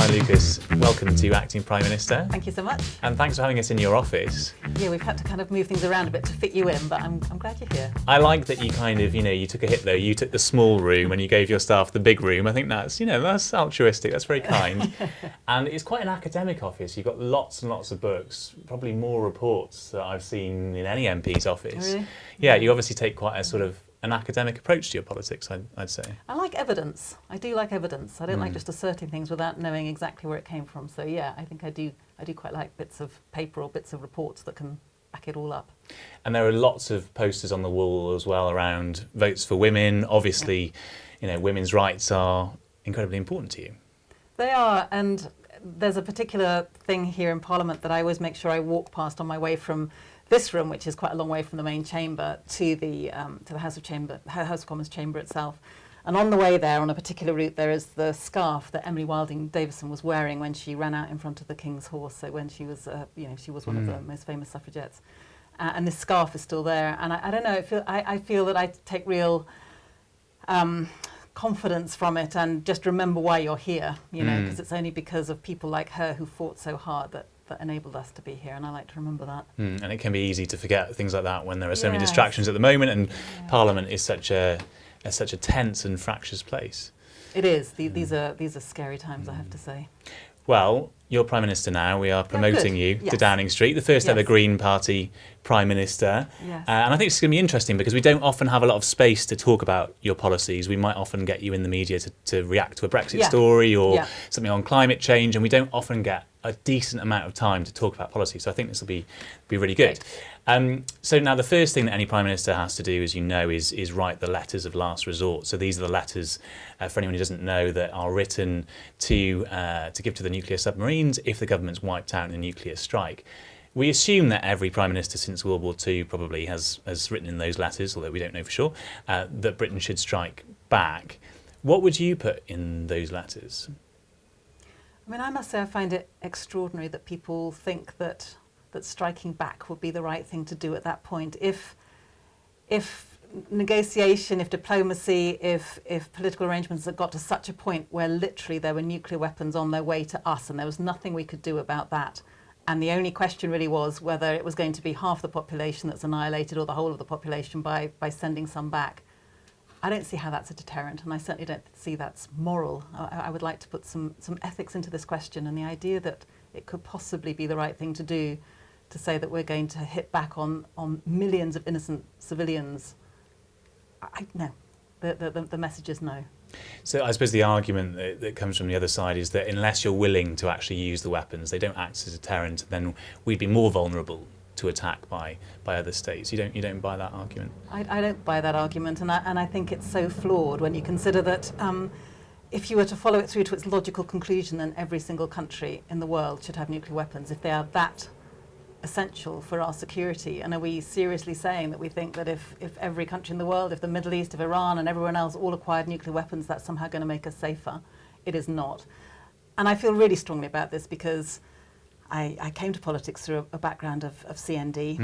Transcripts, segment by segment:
Caroline Lucas, welcome to Acting Prime Minister. Thank you so much. And thanks for having us in your office. Yeah, we've had to kind of move things around a bit to fit you in, but I'm glad you're here. I like that you kind of, you took a hit though. You took the small room and you gave your staff the big room. I think that's, that's altruistic. That's very kind. And it's quite an academic office. You've got lots and lots of books, probably more reports that I've seen in any MP's office. Really? Yeah, you obviously take quite a sort of an academic approach to your politics, I'd say. I like evidence. I do like evidence. I don't like just asserting things without knowing exactly where it came from. So yeah, I think I do quite like bits of paper or bits of reports that can back it all up. And there are lots of posters on the wall as well around votes for women. Obviously, women's rights are incredibly important to you. They are, and there's a particular thing here in Parliament that I always make sure I walk past on my way from this room, which is quite a long way from the main chamber, to the House of Commons chamber itself. And on the way there, on a particular route, there is the scarf that Emily Wilding Davison was wearing when she ran out in front of the King's horse. So when she was, she was one of the most famous suffragettes. And this scarf is still there. And I don't know, I feel that I take real confidence from it, and just remember why you're here, because it's only because of people like her who fought so hard that enabled us to be here, and I like to remember that. And it can be easy to forget things like that when there are so many distractions at the moment, and Parliament is such a tense and fractious place. It is. These are scary times, I have to say. Well, you're Prime Minister now. We are promoting you to Downing Street, the first ever Green Party Prime Minister. Yes. And I think it's going to be interesting because we don't often have a lot of space to talk about your policies. We might often get you in the media to react to a Brexit story or something on climate change, and we don't often get a decent amount of time to talk about policy. So I think this will be really good. So now the first thing that any Prime Minister has to do, as you know, is write the letters of last resort. So these are the letters, for anyone who doesn't know, that are written to give to the nuclear submarines if the government's wiped out in a nuclear strike. We assume that every Prime Minister since World War II probably has written in those letters, although we don't know for sure, that Britain should strike back. What would you put in those letters? I mean, I must say I find it extraordinary that people think that striking back would be the right thing to do at that point. If negotiation, if diplomacy, if political arrangements had got to such a point where literally there were nuclear weapons on their way to us and there was nothing we could do about that, and the only question really was whether it was going to be half the population that's annihilated or the whole of the population by sending some back, I don't see how that's a deterrent, and I certainly don't see that's moral. I would like to put some ethics into this question, and the idea that it could possibly be the right thing to do to say that we're going to hit back on millions of innocent civilians, no. The message is no. So I suppose the argument that comes from the other side is that unless you're willing to actually use the weapons, they don't act as a deterrent, then we'd be more vulnerable to attack by other states. You don't buy that argument? I don't buy that argument, and I think it's so flawed when you consider that if you were to follow it through to its logical conclusion, then every single country in the world should have nuclear weapons if they are that essential for our security. And are we seriously saying that we think that if every country in the world, if the Middle East, if Iran and everyone else all acquired nuclear weapons, that's somehow going to make us safer? It is not. And I feel really strongly about this because I came to politics through a background of CND.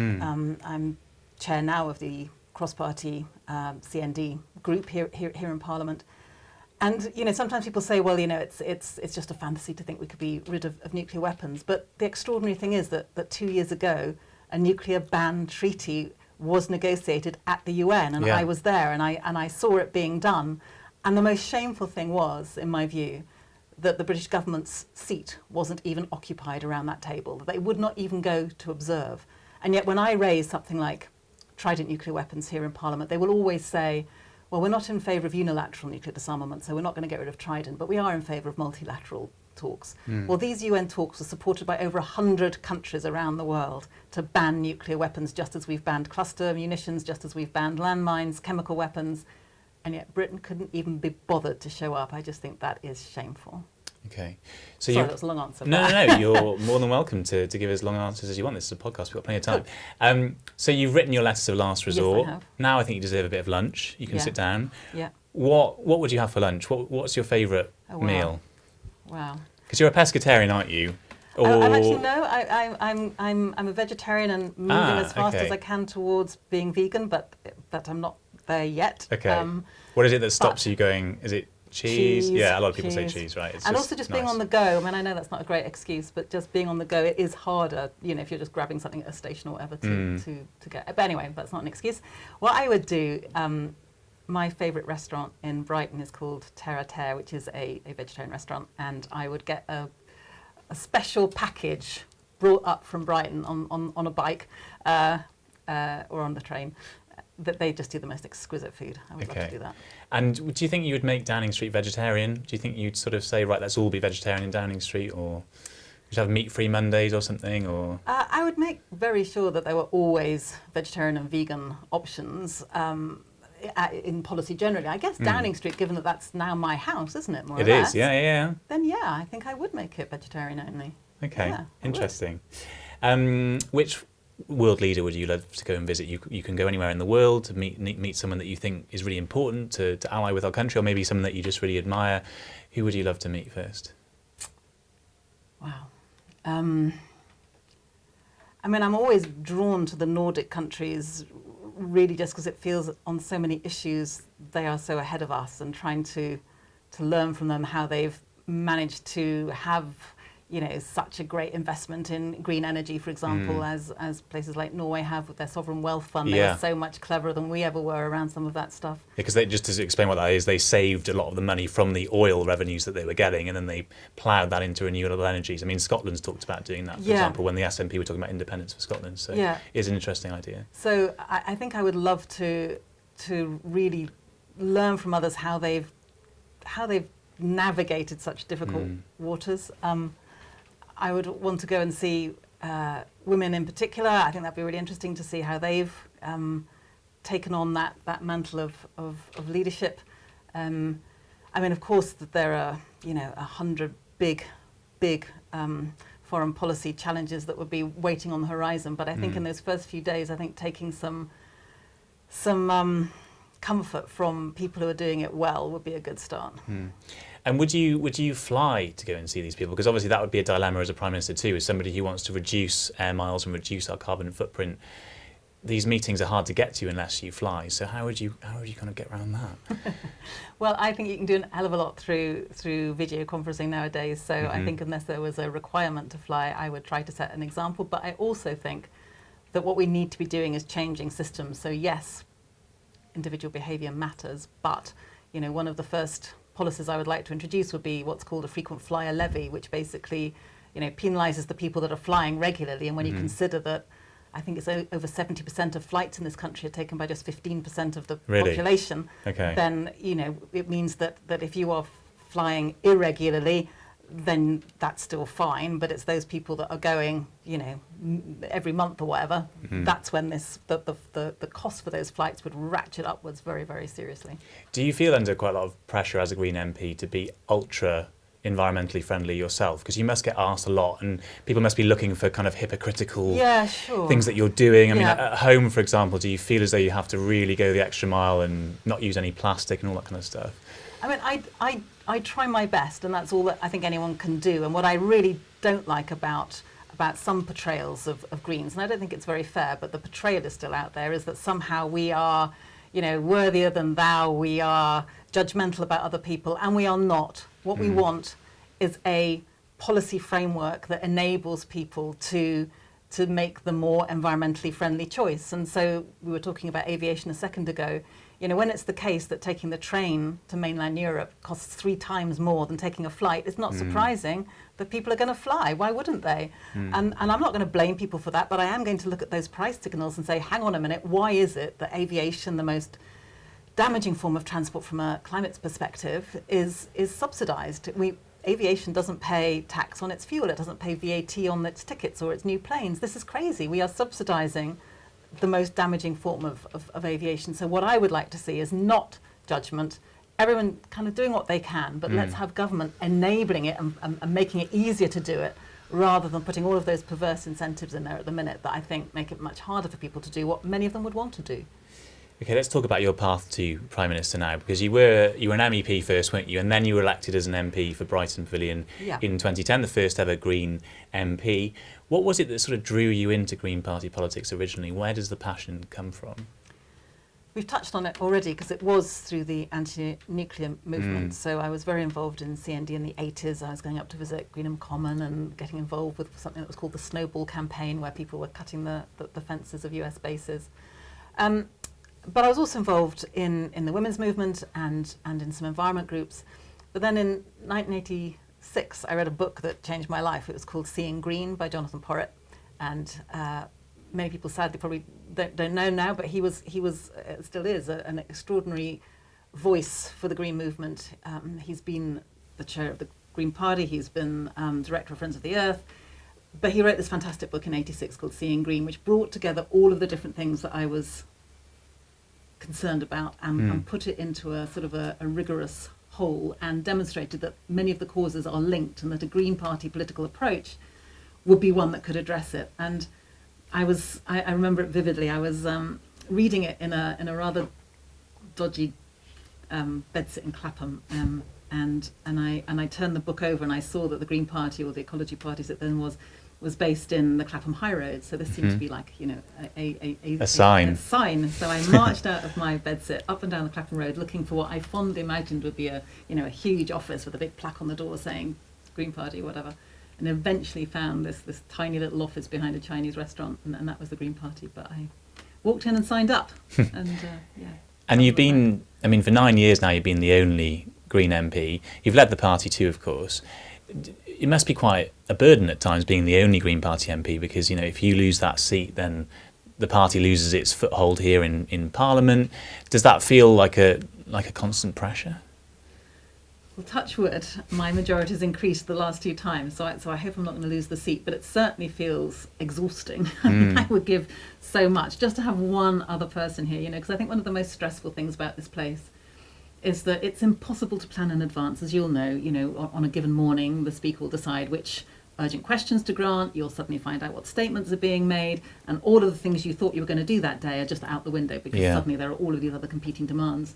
I'm chair now of the cross-party CND group here in Parliament. And sometimes people say, well, it's just a fantasy to think we could be rid of nuclear weapons. But the extraordinary thing is that 2 years ago, a nuclear ban treaty was negotiated at the UN, and I was there, and I saw it being done. And the most shameful thing was, in my view, that the British government's seat wasn't even occupied around that table, that they would not even go to observe. And yet when I raise something like Trident nuclear weapons here in Parliament, they will always say, well, we're not in favour of unilateral nuclear disarmament, so we're not going to get rid of Trident, but we are in favour of multilateral talks. Well, these UN talks were supported by over 100 countries around the world to ban nuclear weapons, just as we've banned cluster munitions, just as we've banned landmines, chemical weapons, and yet Britain couldn't even be bothered to show up. I just think that is shameful. Okay. So sorry, that was a long answer. No, you're more than welcome to give as long answers as you want. This is a podcast, we've got plenty of time. So you've written your letters of last resort. Yes, I have. Now I think you deserve a bit of lunch. You can sit down. Yeah. What would you have for lunch? What's your favourite meal? Wow. Because you're a pescatarian, aren't you? Or... I'm actually, no, I'm a vegetarian and moving as fast as I can towards being vegan, but I'm not there yet. Okay. What is it that stops you going? Is it Cheese. Yeah, a lot of people say cheese, right? And also just being on the go. I mean, I know that's not a great excuse, but just being on the go, it is harder, you know, if you're just grabbing something at a station or whatever to get. But anyway, that's not an excuse. What I would do, my favourite restaurant in Brighton is called Terre à Terre, which is a vegetarian restaurant, and I would get a special package brought up from Brighton on a bike or on the train. That they just do the most exquisite food. I would love to do that. And do you think you would make Downing Street vegetarian? Do you think you'd sort of say, right, let's all be vegetarian in Downing Street, or would you have meat-free Mondays or something? Or I would make very sure that there were always vegetarian and vegan options in policy generally. I guess Downing Street, given that that's now my house, isn't it? More or less. It is, yeah. Then yeah, I think I would make it vegetarian only. Okay, yeah, interesting. Which world leader would you love to go and visit? You can go anywhere in the world to meet someone that you think is really important to ally with our country, or maybe someone that you just really admire. Who would you love to meet first? Wow. I mean, I'm always drawn to the Nordic countries, really just because it feels on so many issues they are so ahead of us, and trying to learn from them how they've managed to have, you know, such a great investment in green energy, for example, as places like Norway have with their sovereign wealth fund. They were so much cleverer than we ever were around some of that stuff. Yeah, because just to explain what that is, they saved a lot of the money from the oil revenues that they were getting, and then they ploughed that into renewable energies. I mean, Scotland's talked about doing that, for example, when the SNP were talking about independence for Scotland. So it is an interesting idea. So I think I would love to really learn from others how they've navigated such difficult waters. I would want to go and see women in particular. I think that'd be really interesting to see how they've taken on that mantle of leadership. I mean, of course, that there are 100 big foreign policy challenges that would be waiting on the horizon. But I think in those first few days, I think taking some comfort from people who are doing it well would be a good start. And would you fly to go and see these people? Because obviously that would be a dilemma as a Prime Minister too, as somebody who wants to reduce air miles and reduce our carbon footprint. These meetings are hard to get to unless you fly. So how would you kind of get around that? Well, I think you can do a hell of a lot through video conferencing nowadays. So I think unless there was a requirement to fly, I would try to set an example. But I also think that what we need to be doing is changing systems. So yes, individual behaviour matters, but one of the first policies I would like to introduce would be what's called a frequent flyer levy, which basically, penalises the people that are flying regularly. And when you consider that, I think it's over 70% of flights in this country are taken by just 15% of the population, then, it means that if you are flying irregularly, then that's still fine. But it's those people that are going, every month or whatever, that's when the cost for those flights would ratchet upwards very, very seriously. Do you feel under quite a lot of pressure as a Green MP to be ultra environmentally friendly yourself? Because you must get asked a lot, and people must be looking for kind of hypocritical things that you're doing. I mean, at home, for example, do you feel as though you have to really go the extra mile and not use any plastic and all that kind of stuff? I mean, I try my best, and that's all that I think anyone can do. And what I really don't like about some portrayals of Greens, and I don't think it's very fair, but the portrayal is still out there, is that somehow we are, worthier than thou, we are judgmental about other people, and we are not. What we want is a policy framework that enables people to make the more environmentally friendly choice. And so we were talking about aviation a second ago. When it's the case that taking the train to mainland Europe costs 3 times more than taking a flight, it's not surprising that people are going to fly. Why wouldn't they? And I'm not going to blame people for that, but I am going to look at those price signals and say, hang on a minute, why is it that aviation, the most damaging form of transport from a climate perspective, is subsidised? Aviation doesn't pay tax on its fuel, it doesn't pay VAT on its tickets or its new planes. This is crazy. We are subsidising the most damaging form of aviation. So what I would like to see is not judgment, everyone kind of doing what they can, but let's have government enabling it and making it easier to do it, rather than putting all of those perverse incentives in there at the minute that I think make it much harder for people to do what many of them would want to do. Okay, let's talk about your path to Prime Minister now, because you were an MEP first, weren't you? And then you were elected as an MP for Brighton Pavilion in 2010, the first ever Green MP. What was it that sort of drew you into Green Party politics originally? Where does the passion come from? We've touched on it already because it was through the anti-nuclear movement. So I was very involved in CND in the 80s. I was going up to visit Greenham Common and getting involved with something that was called the Snowball Campaign, where people were cutting the fences of US bases. But I was also involved in the women's movement and in some environment groups. But then in 1986, I read a book that changed my life. It was called Seeing Green by Jonathan Porritt. And many people sadly probably don't know now, but he was still is an extraordinary voice for the Green movement. He's been the chair of the Green Party. He's been director of Friends of the Earth. But he wrote this fantastic book in 86 called Seeing Green, which brought together all of the different things that I was concerned about and put it into a sort of a rigorous whole, and demonstrated that many of the causes are linked and that a Green Party political approach would be one that could address it. And I remember it vividly. I was reading it in a rather dodgy bedsit in Clapham, and I turned the book over and I saw that the Green Party, or the Ecology Party as it then was based in the Clapham High Road. So this seemed to be like, you know, a sign. A sign. So I marched out of my bedsit up and down the Clapham Road looking for what I fondly imagined would be a huge office with a big plaque on the door saying Green Party, whatever. And eventually found this tiny little office behind a Chinese restaurant, and that was the Green Party. But I walked in and signed up, and yeah. And you've been, I mean, for 9 years now, you've been the only Green MP. You've led the party too, of course. It must be quite a burden at times being the only Green Party MP, because, you know, if you lose that seat, then the party loses its foothold here in Parliament. Does that feel like a constant pressure? Well, touch wood, my majority has increased the last 2 times, so I hope I'm not going to lose the seat, but it certainly feels exhausting. I would give so much just to have one other person here, you know, because I think one of the most stressful things about this place is that it's impossible to plan in advance. As you'll know, you know, on a given morning, the Speaker will decide which urgent questions to grant, you'll suddenly find out what statements are being made, and all of the things you thought you were going to do that day are just out the window because suddenly there are all of these other competing demands.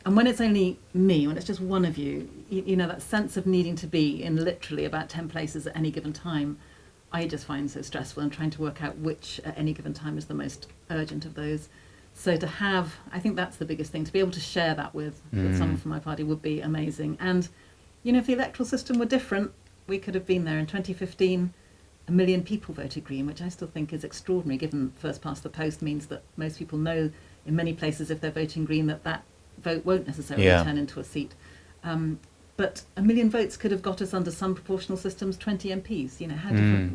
And when it's only me, when it's just one of you, you know, that sense of needing to be in literally about 10 places at any given time, I just find so stressful, and trying to work out which at any given time is the most urgent of those. So to have, I think that's the biggest thing, to be able to share that with someone from my party would be amazing. And, you know, if the electoral system were different, we could have been there. In 2015, 1 million people voted Green, which I still think is extraordinary, given first past the post means that most people know in many places if they're voting Green that vote won't necessarily turn into a seat. But 1 million votes could have got us under some proportional systems 20 MPs. You know, how different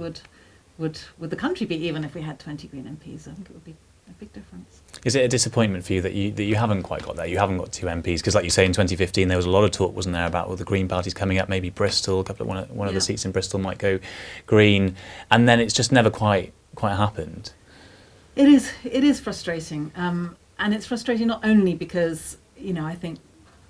would the country be even if we had 20 Green MPs? I think it would be a big difference. Is it a disappointment for you that you haven't quite got there? You haven't got 2 MPs? Because like you say, in 2015 there was a lot of talk, wasn't there, about the Green parties coming up, maybe Bristol, one of the seats in Bristol might go Green, and then it's just never quite happened. It is frustrating, and it's frustrating not only because, you know, I think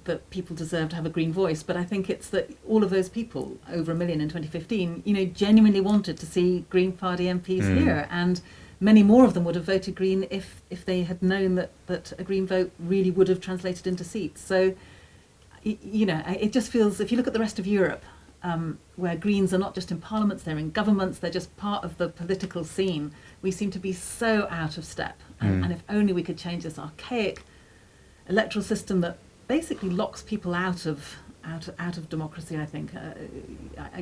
that people deserve to have a Green voice, but I think it's that all of those people, over 1 million in 2015, you know, genuinely wanted to see Green Party MPs here, and many more of them would have voted Green if they had known that a Green vote really would have translated into seats. So, you know, it just feels, if you look at the rest of Europe, where Greens are not just in parliaments, they're in governments, they're just part of the political scene, we seem to be so out of step. And if only we could change this archaic electoral system that basically locks people out of democracy, I think,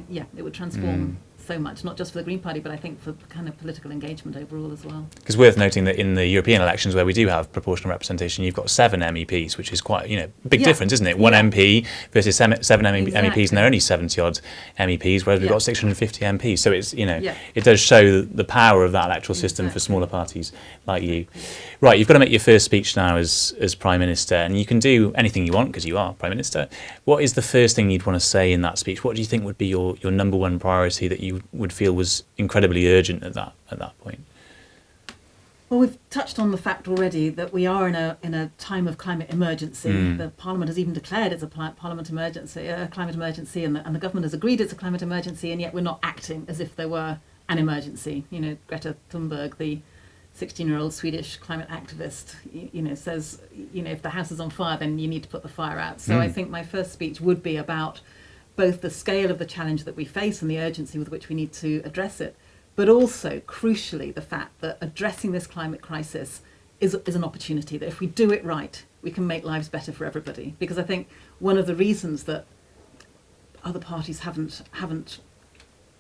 it would transform so much, not just for the Green Party, but I think for kind of political engagement overall as well. It's worth noting that in the European elections, where we do have proportional representation, you've got 7 MEPs, which is quite, you know, big difference, isn't it? 1 MP versus 7 MEPs, and there are only 70 odd MEPs, whereas we've got 650 MPs. So it's, you know, it does show the power of that electoral system for smaller parties like you. Right, you've got to make your first speech now as Prime Minister, and you can do anything you want because you are Prime Minister. What is the first thing you'd want to say in that speech? What do you think would be your number one priority that you would feel was incredibly urgent at that point? Well, we've touched on the fact already that we are in a time of climate emergency. The Parliament has even declared it's a climate emergency, and the government has agreed it's a climate emergency, and yet we're not acting as if there were an emergency. You know, Greta Thunberg, the 16-year-old Swedish climate activist, you know, says, you know, if the house is on fire, then you need to put the fire out. So I think my first speech would be about both the scale of the challenge that we face and the urgency with which we need to address it, but also, crucially, the fact that addressing this climate crisis is an opportunity, that if we do it right, we can make lives better for everybody. Because I think one of the reasons that other parties haven't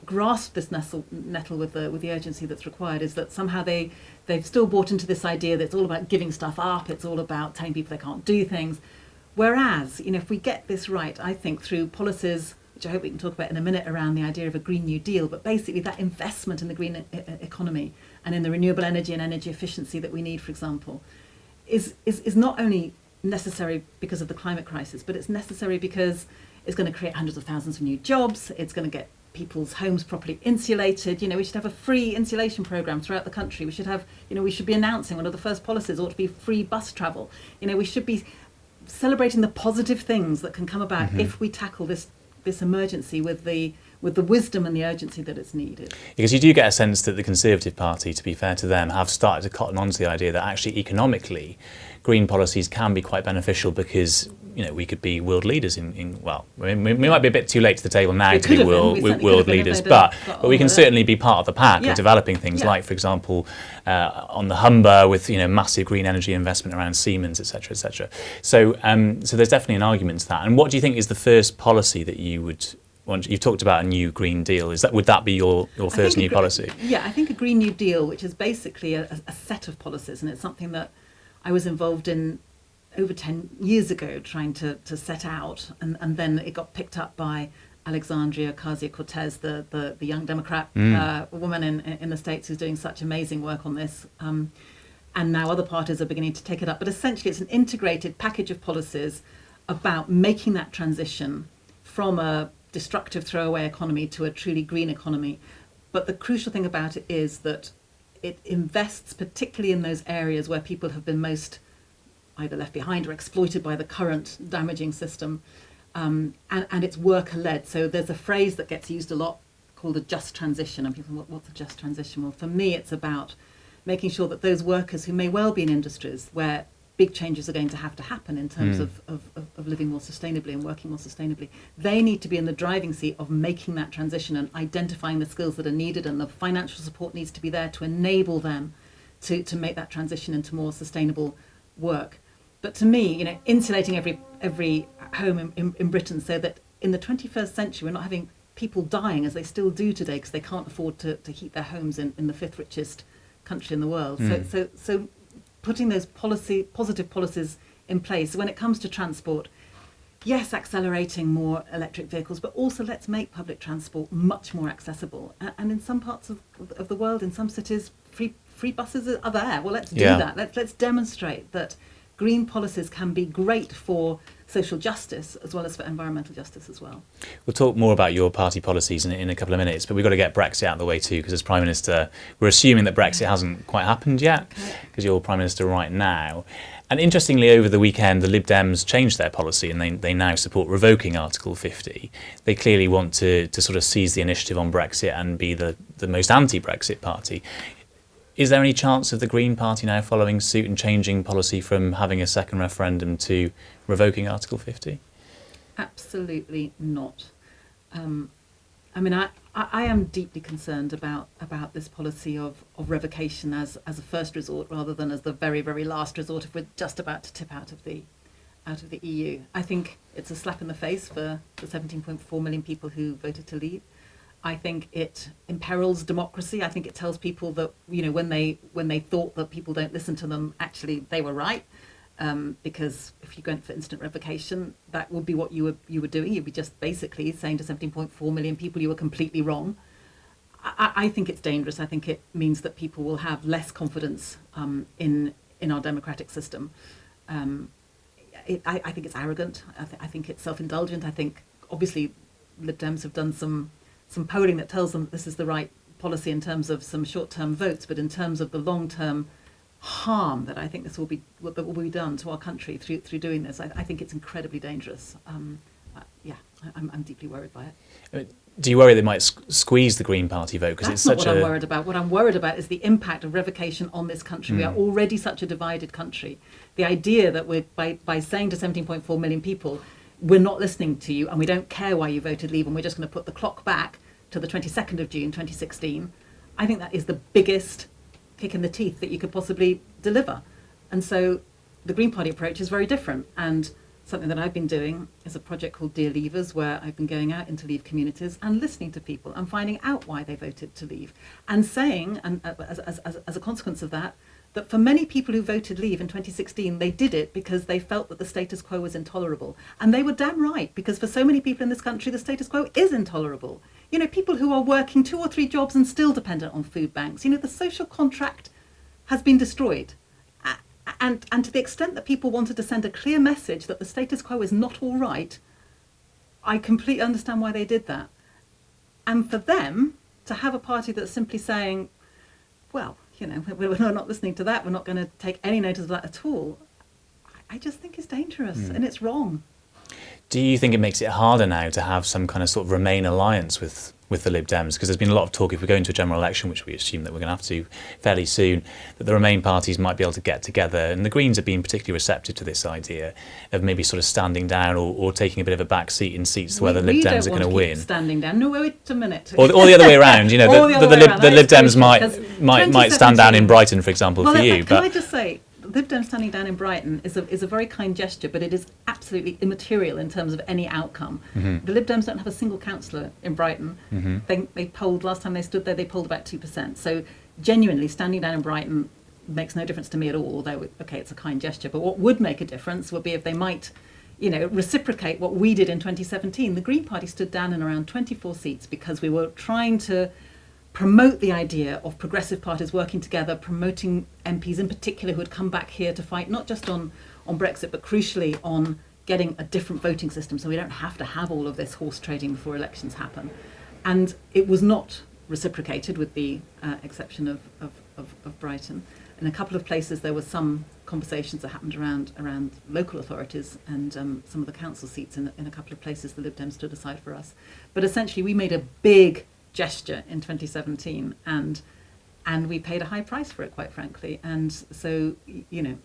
grasped this nettle with the urgency that's required is that somehow they've still bought into this idea that it's all about giving stuff up, it's all about telling people they can't do things. Whereas, if we get this right, I think through policies, which I hope we can talk about in a minute, around the idea of a Green New Deal, but basically that investment in the green economy and in the renewable energy and energy efficiency that we need, for example, is not only necessary because of the climate crisis, but it's necessary because it's going to create hundreds of thousands of new jobs, it's going to get people's homes properly insulated. We should have a free insulation programme throughout the country. We should have, we should be announcing one of the first policies ought to be free bus travel. We should be celebrating the positive things that can come about if we tackle this emergency with the wisdom and the urgency that it's needed. Because you do get a sense that the Conservative Party, to be fair to them, have started to cotton on to the idea that actually economically green policies can be quite beneficial because we could be world leaders in we might be a bit too late to the table now to be world leaders, but we can certainly be part of the pack of developing things like, for example, on the Humber with massive green energy investment around Siemens, etc., etc. So there's definitely an argument to that. And what do you think is the first policy that you would want? You've talked about a new Green Deal. Would that be your first new policy? Yeah, I think a Green New Deal, which is basically a set of policies, and it's something that I was involved in over 10 years ago trying to set out, and then it got picked up by Alexandria Ocasio-Cortez, the young Democrat woman in the States who's doing such amazing work on this. And now other parties are beginning to take it up. But essentially it's an integrated package of policies about making that transition from a destructive throwaway economy to a truly green economy. But the crucial thing about it is that it invests particularly in those areas where people have been most either left behind or exploited by the current damaging system, and it's worker-led. So there's a phrase that gets used a lot called a just transition, and people, what's a just transition? Well, for me, it's about making sure that those workers who may well be in industries where big changes are going to happen in terms of living more sustainably and working more sustainably, they need to be in the driving seat of making that transition and identifying the skills that are needed, and the financial support needs to be there to enable them to make that transition into more sustainable work. But to me, insulating every home in Britain so that in the 21st century we're not having people dying as they still do today because they can't afford to heat their homes in the fifth richest country in the world. So putting those positive policies in place. So when it comes to transport, yes, accelerating more electric vehicles, but also let's make public transport much more accessible. And in some parts of the world, in some cities, free buses are there. Well, let's do that. Let's demonstrate that green policies can be great for social justice as well as for environmental justice as well. We'll talk more about your party policies in a couple of minutes, but we've got to get Brexit out of the way too, because as Prime Minister, we're assuming that Brexit hasn't quite happened yet, because you're Prime Minister right now. And interestingly, over the weekend, the Lib Dems changed their policy and they now support revoking Article 50. They clearly want to sort of seize the initiative on Brexit and be the most anti-Brexit party. Is there any chance of the Green Party now following suit and changing policy from having a second referendum to revoking Article 50? Absolutely not. I am deeply concerned about this policy of revocation as a first resort rather than as the very, very last resort if we're just about to tip out of the EU. I think it's a slap in the face for the 17.4 million people who voted to leave. I think it imperils democracy. I think it tells people that when they thought that people don't listen to them, actually they were right. Because if you went for instant revocation, that would be what you were doing. You'd be just basically saying to 17.4 million people you were completely wrong. I think it's dangerous. I think it means that people will have less confidence in our democratic system. I think it's arrogant. I think it's self-indulgent. I think obviously Lib Dems have done some polling that tells them that this is the right policy in terms of some short-term votes, but in terms of the long-term harm that I think that will be done to our country through doing this, I think it's incredibly dangerous. I'm deeply worried by it. Do you worry they might squeeze the Green Party vote? Because it's such what I'm worried about. What I'm worried about is the impact of revocation on this country. We are already such a divided country. The idea that we're by saying to 17.4 million people, we're not listening to you and we don't care why you voted leave and we're just going to put the clock back to the 22nd of June 2016, I think that is the biggest kick in the teeth that you could possibly deliver. And so the Green Party approach is very different. And something that I've been doing is a project called Dear Leavers, where I've been going out into Leave communities and listening to people and finding out why they voted to leave, and saying, and as a consequence of that, that for many people who voted Leave in 2016, they did it because they felt that the status quo was intolerable. And they were damn right, because for so many people in this country, the status quo is intolerable. You know, people who are working 2 or 3 jobs and still dependent on food banks. You know, the social contract has been destroyed. And to the extent that people wanted to send a clear message that the status quo is not all right, I completely understand why they did that. And for them to have a party that's simply saying, well, you know, we're not listening to that, we're not going to take any notice of that at all, I just think it's dangerous and it's wrong. Do you think it makes it harder now to have some kind of sort of Remain alliance with the Lib Dems? Because there's been a lot of talk, if we go into a general election, which we assume that we're going to have to fairly soon, that the Remain parties might be able to get together. And the Greens have been particularly receptive to this idea of maybe sort of standing down or taking a bit of a back seat in seats where the Lib Dems are going to win. Standing down. No, wait a minute. Or the other way around. You know, the Lib Dems might stand down in Brighton, for example, for you. Can I just say, Lib Dems standing down in Brighton is a very kind gesture, but it is absolutely immaterial in terms of any outcome. Mm-hmm. The Lib Dems don't have a single councillor in Brighton. Mm-hmm. They polled, last time they stood there, they polled about 2%. So genuinely, standing down in Brighton makes no difference to me at all, although, okay, it's a kind gesture. But what would make a difference would be if they might, you know, reciprocate what we did in 2017. The Green Party stood down in around 24 seats because we were trying to promote the idea of progressive parties working together, promoting MPs in particular who had come back here to fight not just on Brexit, but crucially on getting a different voting system so we don't have to have all of this horse trading before elections happen. And it was not reciprocated, with the exception of Brighton. In a couple of places there were some conversations that happened around local authorities and some of the council seats in a couple of places the Lib Dems stood aside for us. But essentially we made a big gesture in 2017 and we paid a high price for it, quite frankly. And so, you know,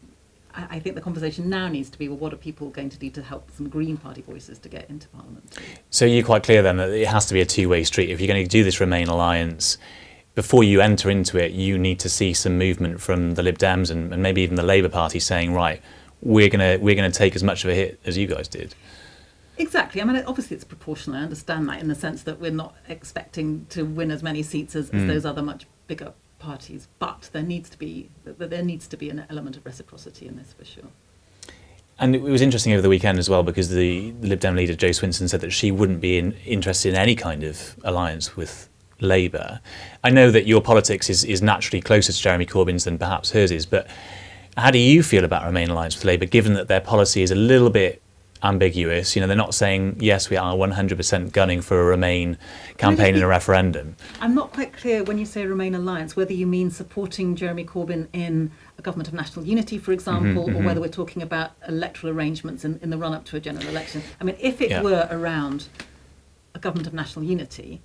I think the conversation now needs to be, well, what are people going to do to help some Green Party voices to get into Parliament? So you're quite clear then that it has to be a two-way street. If you're going to do this Remain alliance, before you enter into it, you need to see some movement from the Lib Dems and maybe even the Labour Party saying, right, we're going to take as much of a hit as you guys did. Exactly. I mean, obviously it's proportional. I understand that in the sense that we're not expecting to win as many seats as those other much bigger parties. But there needs to be an element of reciprocity in this, for sure. And it was interesting over the weekend as well, because the Lib Dem leader Jo Swinson said that she wouldn't be interested in any kind of alliance with Labour. I know that your politics is naturally closer to Jeremy Corbyn's than perhaps hers is, but how do you feel about Remain alliance with Labour, given that their policy is a little bit ambiguous? You know, they're not saying, yes, we are 100% gunning for a Remain campaign in a referendum. I'm not quite clear when you say Remain alliance, whether you mean supporting Jeremy Corbyn in a government of national unity, for example, or whether we're talking about electoral arrangements in the run-up to a general election. I mean, if it were around a government of national unity,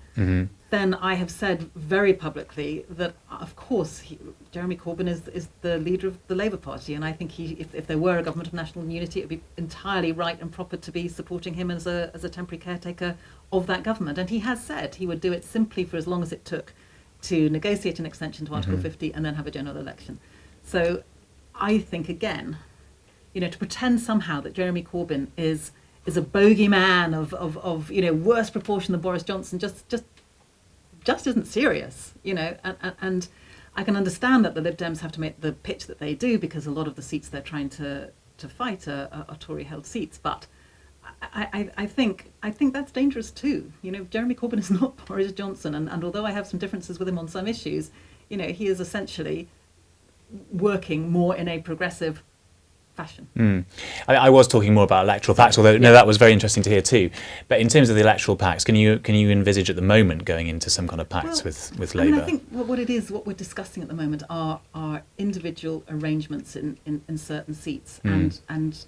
then I have said very publicly that, of course, Jeremy Corbyn is the leader of the Labour Party, and I think if there were a government of national unity, it would be entirely right and proper to be supporting him as a temporary caretaker of that government. And he has said he would do it simply for as long as it took to negotiate an extension to Article 50 and then have a general election. So I think, again, you know, to pretend somehow that Jeremy Corbyn is a bogeyman of you know, worse proportion than Boris Johnson just isn't serious, you know, and I can understand that the Lib Dems have to make the pitch that they do because a lot of the seats they're trying to fight are Tory-held seats, but I think that's dangerous too. You know, Jeremy Corbyn is not Boris Johnson, and although I have some differences with him on some issues, you know, he is essentially working more in a progressive fashion. I was talking more about electoral pacts, although no, that was very interesting to hear too. But in terms of the electoral pacts, can you envisage at the moment going into some kind of pacts with Labour? I mean, I think what we're discussing at the moment are individual arrangements in certain seats, and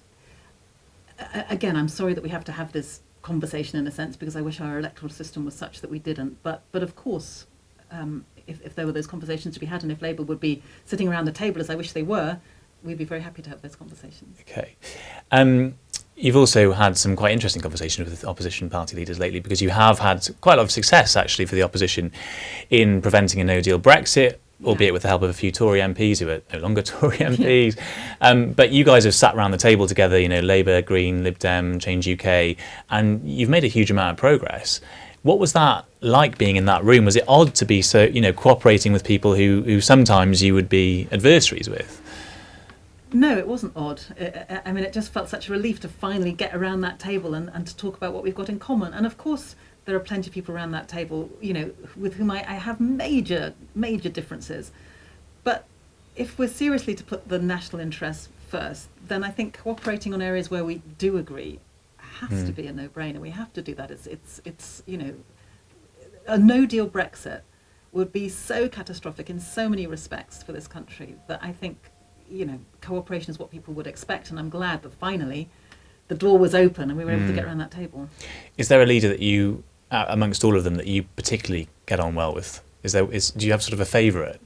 again, I'm sorry that we have to have this conversation in a sense, because I wish our electoral system was such that we didn't. But of course, if there were those conversations to be had, and if Labour would be sitting around the table as I wish they were, we'd be very happy to have those conversations. Okay. You've also had some quite interesting conversations with opposition party leaders lately, because you have had quite a lot of success, actually, for the opposition in preventing a no-deal Brexit, albeit with the help of a few Tory MPs who are no longer Tory MPs. But you guys have sat around the table together, Labour, Green, Lib Dem, Change UK, and you've made a huge amount of progress. What was that like, being in that room? Was it odd to be so, cooperating with people who sometimes you would be adversaries with? No, it wasn't odd. It just felt such a relief to finally get around that table and to talk about what we've got in common. And of course, there are plenty of people around that table, with whom I have major differences. But if we're seriously to put the national interest first, then I think cooperating on areas where we do agree has to be a no-brainer. We have to do that. It's a no-deal Brexit would be so catastrophic in so many respects for this country that I think, cooperation is what people would expect. And I'm glad that finally the door was open and we were able to get around that table. Is there a leader that you, amongst all of them, that you particularly get on well with? Do you have sort of a favourite?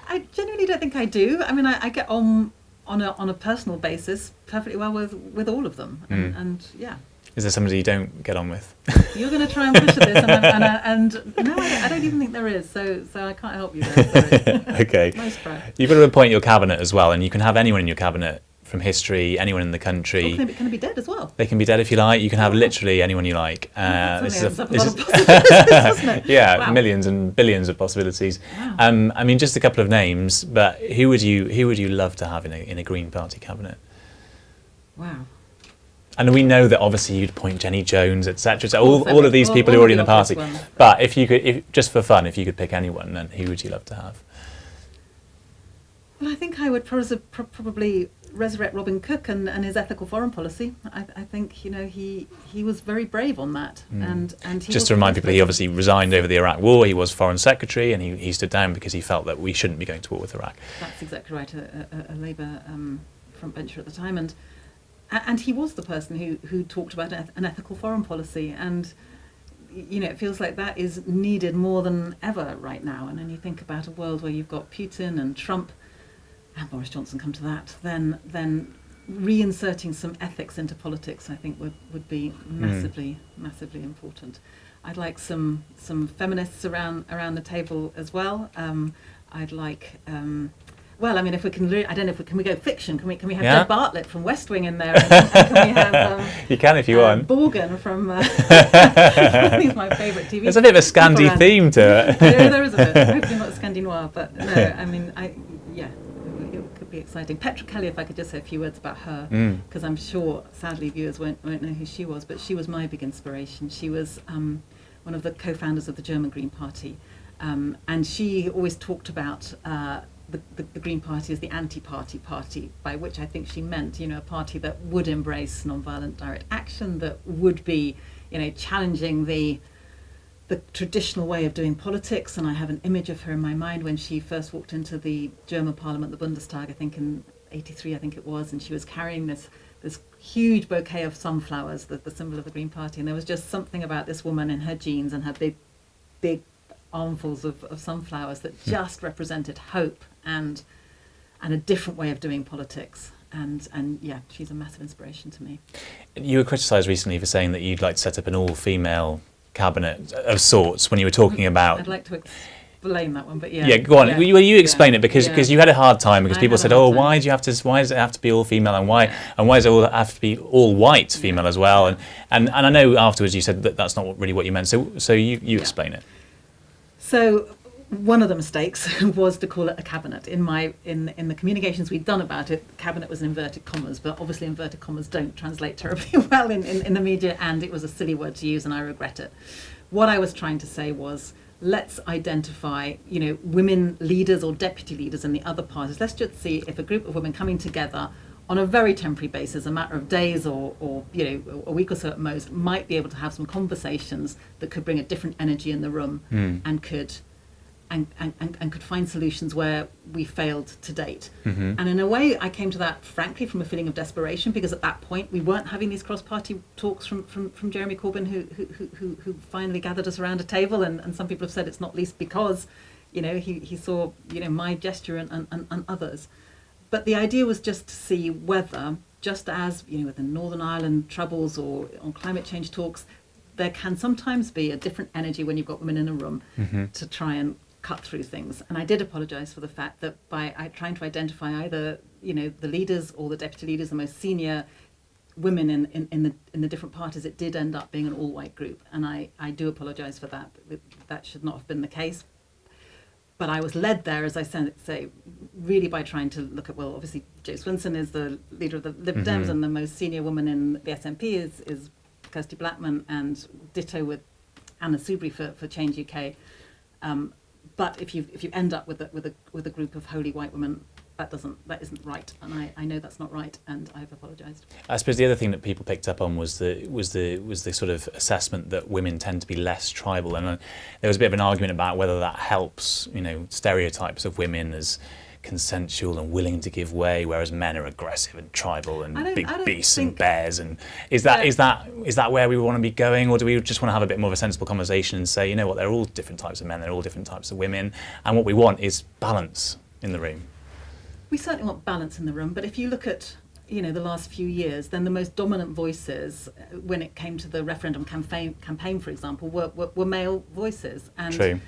I genuinely don't think I do. I get on a personal basis perfectly well with all of them. And yeah. Is there somebody you don't get on with? You're going to try and push at this, and no, I don't even think there is. So I can't help you there. Sorry. Okay. Nice try. You've got to appoint your cabinet as well, and you can have anyone in your cabinet from history, anyone in the country. Can it be dead as well? They can be dead if you like. You can have literally anyone you like. This is wow. Millions and billions of possibilities. Wow. Just a couple of names, but who would you love to have in a Green Party cabinet? Wow. And we know that obviously you'd point Jenny Jones, etc. So all of these people who are already in the party. But if you could, just for fun, if you could pick anyone, then who would you love to have? Well, I think I would probably resurrect Robin Cook and his ethical foreign policy. I think he was very brave on that. And he just to remind people, he obviously resigned over the Iraq War. He was Foreign Secretary, and he stood down because he felt that we shouldn't be going to war with Iraq. That's exactly right. A Labour frontbencher at the time, and he was the person who talked about an ethical foreign policy, and it feels like that is needed more than ever right now. And then you think about a world where you've got Putin and Trump and Boris Johnson come to that, then reinserting some ethics into politics, I think would be massively important. I'd like some feminists around the table as well. I'd like. If we can, I don't know can we go fiction? Can we have Deb Bartlett from West Wing in there? And can we have? You can if you want. Borgen from. He's my favourite TV. There's a bit of a Scandi theme to it. There is a bit. Hopefully not Scandi noir, but no. It could be exciting. Petra Kelly, if I could just say a few words about her, because I'm sure, sadly, viewers won't know who she was, but she was my big inspiration. She was one of the co-founders of the German Green Party, and she always talked about. The Green Party as the anti-party party, by which I think she meant, a party that would embrace non-violent direct action, that would be, challenging the traditional way of doing politics. And I have an image of her in my mind when she first walked into the German Parliament, the Bundestag, I think in '83, I think it was, and she was carrying this huge bouquet of sunflowers, the symbol of the Green Party. And there was just something about this woman in her jeans and her big armfuls of sunflowers that just represented hope and a different way of doing politics. And she's a massive inspiration to me. You were criticised recently for saying that you'd like to set up an all-female cabinet of sorts when you were talking about... I'd like to explain that one, but yeah. Yeah, go on. Yeah. Will you explain it? Because you had a hard time, because people said, why does it have to be all-female, and why does it all have to be all-white female as well? And I know afterwards you said that that's not really what you meant, so you explain it. So one of the mistakes was to call it a cabinet. In the communications we'd done about it, cabinet was in inverted commas, but obviously inverted commas don't translate terribly well in the media, and it was a silly word to use, and I regret it. What I was trying to say was, let's identify, women leaders or deputy leaders in the other parties. Let's just see if a group of women coming together on a very temporary basis, a matter of days or a week or so at most, might be able to have some conversations that could bring a different energy in the room and could find solutions where we failed to date. And in a way, I came to that, frankly, from a feeling of desperation, because at that point we weren't having these cross-party talks from Jeremy Corbyn, who finally gathered us around a table, and some people have said it's not least because he saw my gesture and others. But the idea was just to see whether, just as with the Northern Ireland troubles or on climate change talks, there can sometimes be a different energy when you've got women in a room to try and cut through things. And I did apologise for the fact that by trying to identify either, the leaders or the deputy leaders, the most senior women in the different parties, it did end up being an all-white group. And I do apologise for that. That should not have been the case. But I was led there, as I say, really by trying to look at, well, obviously Jo Swinson is the leader of the Lib Dems, and the most senior woman in the SNP is Kirsty Blackman, and ditto with Anna Soubry for Change UK. But if you end up with a group of wholly white women, that isn't right, and I know that's not right, and I've apologised. I suppose the other thing that people picked up on was the sort of assessment that women tend to be less tribal, and there was a bit of an argument about whether that helps, stereotypes of women as consensual and willing to give way, whereas men are aggressive and tribal and big beasts and bears. And is that where we want to be going, or do we just want to have a bit more of a sensible conversation and say, they're all different types of men, they're all different types of women, and what we want is balance in the room? We certainly want balance in the room, but if you look at the last few years, then the most dominant voices when it came to the referendum campaign, for example, were male voices. And True.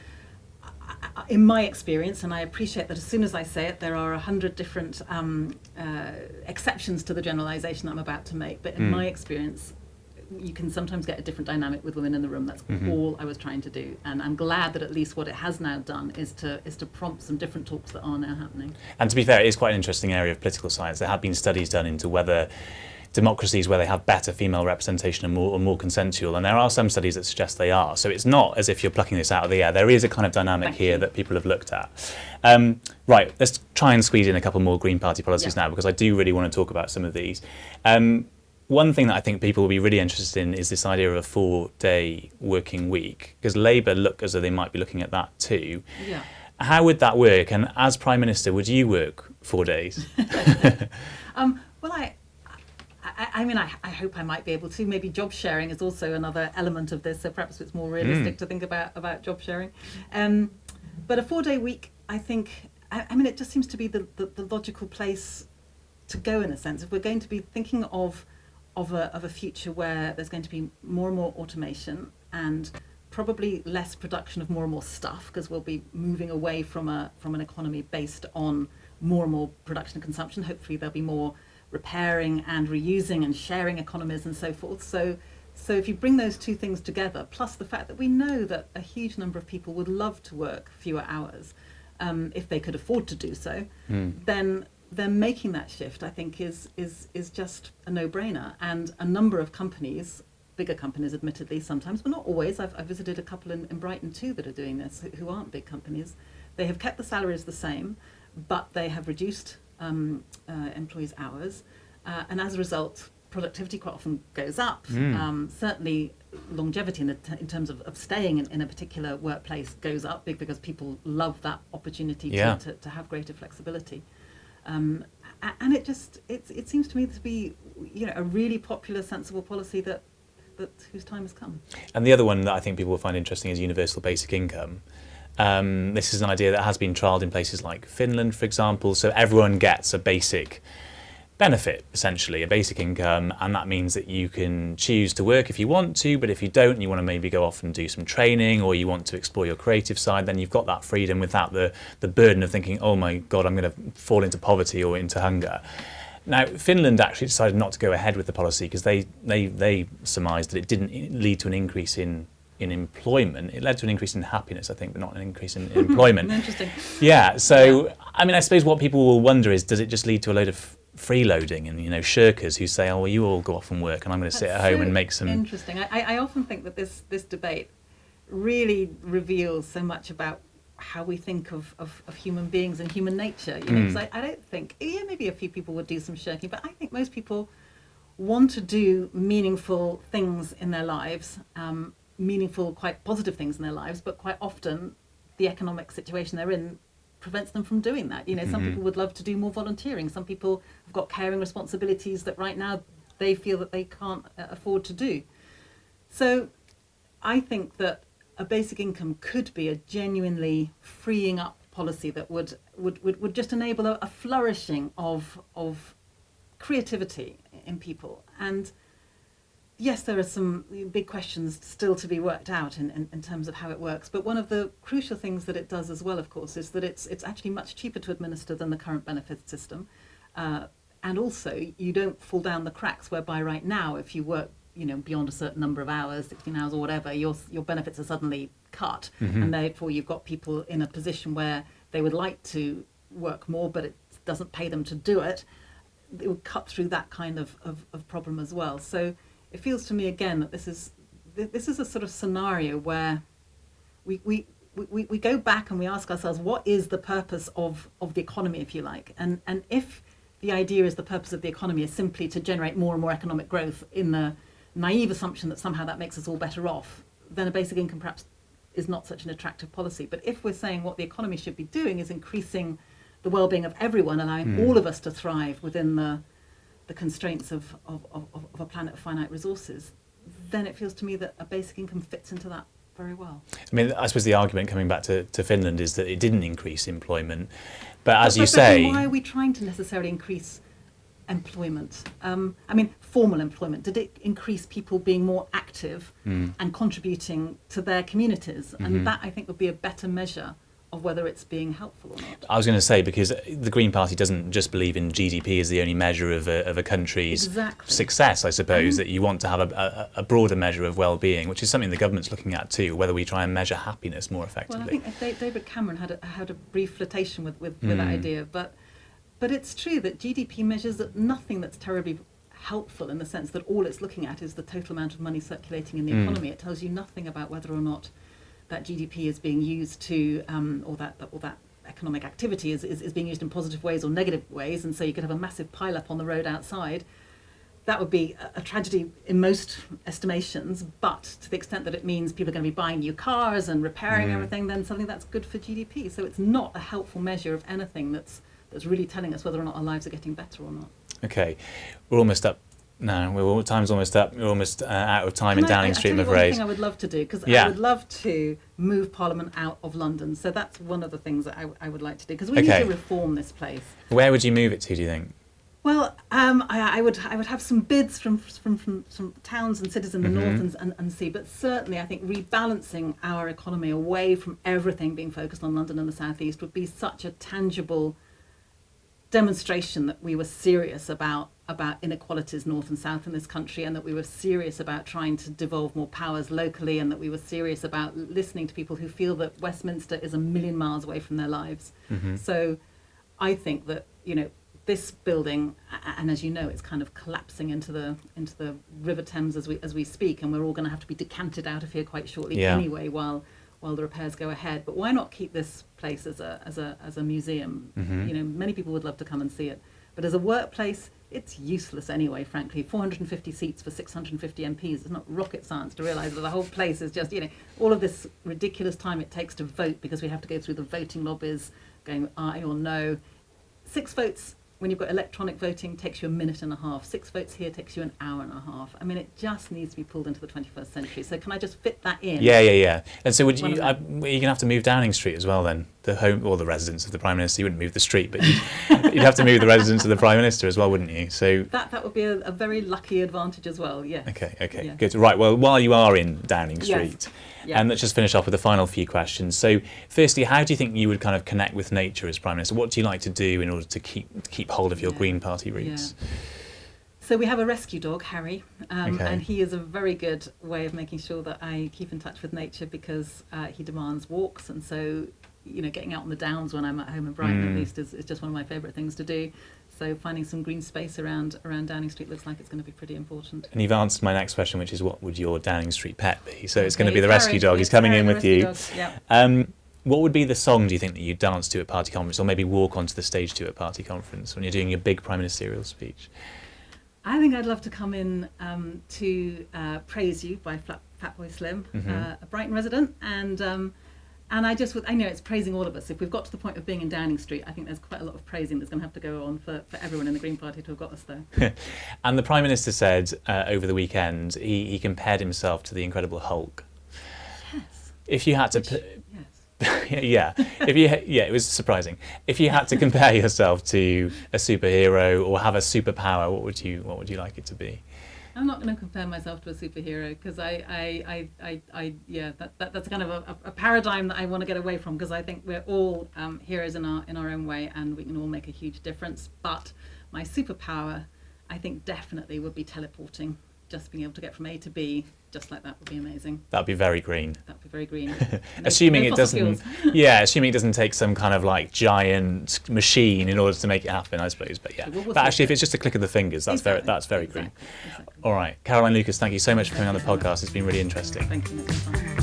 In my experience, and I appreciate that as soon as I say it, there are 100 different exceptions to the generalisation I'm about to make, but in my experience, you can sometimes get a different dynamic with women in the room. That's all I was trying to do, and I'm glad that at least what it has now done is to prompt some different talks that are now happening. And to be fair, it is quite an interesting area of political science. There have been studies done into whether democracies where they have better female representation are more consensual, and there are some studies that suggest they are. So it's not as if you're plucking this out of the air. There is a kind of dynamic here that people have looked at. Right, let's try and squeeze in a couple more Green Party policies now, because I do really want to talk about some of these. One thing that I think people will be really interested in is this idea of a 4-day working week, because Labour look as though they might be looking at that too. Yeah. How would that work? And as Prime Minister, would you work 4 days? Well, I mean, I hope I might be able to. Maybe job sharing is also another element of this, so perhaps it's more realistic to think about job sharing. But a 4-day week, I think, I mean, it just seems to be the logical place to go, in a sense. If we're going to be thinking of a future where there's going to be more and more automation and probably less production of more and more stuff, because we'll be moving away from an economy based on more and more production and consumption. Hopefully there'll be more repairing and reusing and sharing economies and so forth. So if you bring those two things together, plus the fact that we know that a huge number of people would love to work fewer hours if they could afford to do so, then making that shift, I think, is just a no-brainer. And a number of companies, bigger companies admittedly sometimes, but not always, I've visited a couple in Brighton too that are doing this, who aren't big companies. They have kept the salaries the same, but they have reduced employees' hours, and as a result, productivity quite often goes up. Certainly longevity in terms of staying in a particular workplace goes up, because people love that opportunity to have greater flexibility. And it seems to me to be a really popular, sensible policy that whose time has come. And the other one that I think people will find interesting is universal basic income. This is an idea that has been trialled in places like Finland, for example, so everyone gets a basic benefit, essentially, a basic income, and that means that you can choose to work if you want to, but if you don't, you want to maybe go off and do some training, or you want to explore your creative side, then you've got that freedom without the burden of thinking, oh my God, I'm going to fall into poverty or into hunger. Now, Finland actually decided not to go ahead with the policy because they surmised that it didn't lead to an increase in employment. It led to an increase in happiness, I think, but not an increase in employment. Interesting. Yeah, so, I mean, I suppose what people will wonder is, does it just lead to a load of freeloading and shirkers who say, oh well, you all go off and work and I'm going to sit at home and make some... Interesting. I often think that this debate really reveals so much about how we think of human beings and human nature, because I don't think, maybe a few people would do some shirking, but I think most people want to do meaningful things in their lives, meaningful, quite positive things in their lives, but quite often the economic situation they're in prevents them from doing that. Some people would love to do more volunteering. Some people have got caring responsibilities that right now they feel that they can't afford to do. So I think that a basic income could be a genuinely freeing up policy that would just enable a flourishing of creativity in people. And yes, there are some big questions still to be worked out in terms of how it works. But one of the crucial things that it does as well, of course, is that it's actually much cheaper to administer than the current benefit system. And also, you don't fall down the cracks whereby right now, if you work beyond a certain number of hours, 16 hours or whatever, your benefits are suddenly cut. And therefore, you've got people in a position where they would like to work more, but it doesn't pay them to do it. It would cut through that kind of problem as well. So it feels to me again that this is a sort of scenario where we go back and we ask ourselves, what is the purpose of the economy, if you like? And if the idea is the purpose of the economy is simply to generate more and more economic growth in the naive assumption that somehow that makes us all better off, then a basic income perhaps is not such an attractive policy. But if we're saying what the economy should be doing is increasing the well-being of everyone, allowing all of us to thrive within the constraints of a planet of finite resources, then it feels to me that a basic income fits into that very well. I mean, I suppose the argument coming back to Finland is that it didn't increase employment. But as you say... why are we trying to necessarily increase employment? I mean, formal employment. Did it increase people being more active and contributing to their communities? And that, I think, would be a better measure of whether it's being helpful or not. I was going to say, because the Green Party doesn't just believe in GDP as the only measure of a country's success, I suppose, that you want to have a broader measure of well-being, which is something the government's looking at too, whether we try and measure happiness more effectively. Well, I think David Cameron had a brief flirtation with that idea, but it's true that GDP measures nothing that's terribly helpful in the sense that all it's looking at is the total amount of money circulating in the economy. It tells you nothing about whether or not that GDP is being used to, or that economic activity is being used in positive ways or negative ways, and so you could have a massive pile-up on the road outside. That would be a tragedy in most estimations, but to the extent that it means people are going to be buying new cars and repairing everything, then something that's good for GDP. So it's not a helpful measure of anything that's really telling us whether or not our lives are getting better or not. Okay, we're almost up. No, time's almost up. We're almost out of time in Downing Street, I'm afraid. One thing I would love to do, because I would love to move Parliament out of London. So that's one of the things that I would like to do, because we need to reform this place. Where would you move it to, do you think? Well, I would have some bids from some towns and cities in the north and see, but certainly I think rebalancing our economy away from everything being focused on London and the South East would be such a tangible demonstration that we were serious about inequalities north and south in this country, and that we were serious about trying to devolve more powers locally, and that we were serious about listening to people who feel that Westminster is a million miles away from their lives. So I think that, this building, and as you know, it's kind of collapsing into the River Thames as we speak, and we're all going to have to be decanted out of here quite shortly anyway while the repairs go ahead. But why not keep this place as a museum? Many people would love to come and see it, but as a workplace, it's useless anyway, frankly. 450 seats for 650 MPs. It's not rocket science to realise that the whole place is just, all of this ridiculous time it takes to vote, because we have to go through the voting lobbies going aye or no. 6 votes when you've got electronic voting takes you a minute and a half. 6 votes here takes you an hour and a half. I mean, it just needs to be pulled into the 21st century. So can I just fit that in? Yeah. And so you're going to have to move Downing Street as well then? The home or the residence of the Prime Minister. You wouldn't move the street, but you'd have to move the residence of the Prime Minister as well, wouldn't you? So that would be a very lucky advantage as well, yeah. Okay, good. Right, well, while you are in Downing Street, and let's just finish off with the final few questions. So firstly, how do you think you would kind of connect with nature as Prime Minister? What do you like to do in order to keep hold of your Green Party roots? Yeah. So we have a rescue dog, Harry, and he is a very good way of making sure that I keep in touch with nature, because he demands walks, and so getting out on the downs when I'm at home in Brighton at least is just one of my favourite things to do. So finding some green space around Downing Street looks like it's going to be pretty important. And you've answered my next question, which is what would your Downing Street pet be? So it's going to be the rescue dog. He's coming in with you. What would be the song, do you think, that you dance to at party conference, or maybe walk onto the stage to at party conference when you're doing your big prime ministerial speech? I think I'd love to come in to Praise You by Fatboy Slim, a Brighton resident, and I know it's praising all of us. If we've got to the point of being in Downing Street, I think there's quite a lot of praising that's going to have to go on for everyone in the Green Party to have got us there. And the Prime Minister said over the weekend he compared himself to the Incredible Hulk. Yes. If you had to... it was surprising. If you had to compare yourself to a superhero or have a superpower, what would you like it to be? I'm not going to compare myself to a superhero because that's kind of a paradigm that I want to get away from, because I think we're all heroes in our own way, and we can all make a huge difference. But my superpower, I think, definitely would be teleporting. Just being able to get from A to B, just like that, would be amazing. That'd be very green. That'd be very green. Assuming it doesn't, assuming it doesn't take some kind of like giant machine in order to make it happen, I suppose. But yeah, but actually, if it's just a click of the fingers, that's very green. Exactly. All right, Caroline Lucas, thank you so much for coming on the podcast. It's been really interesting. Thank you.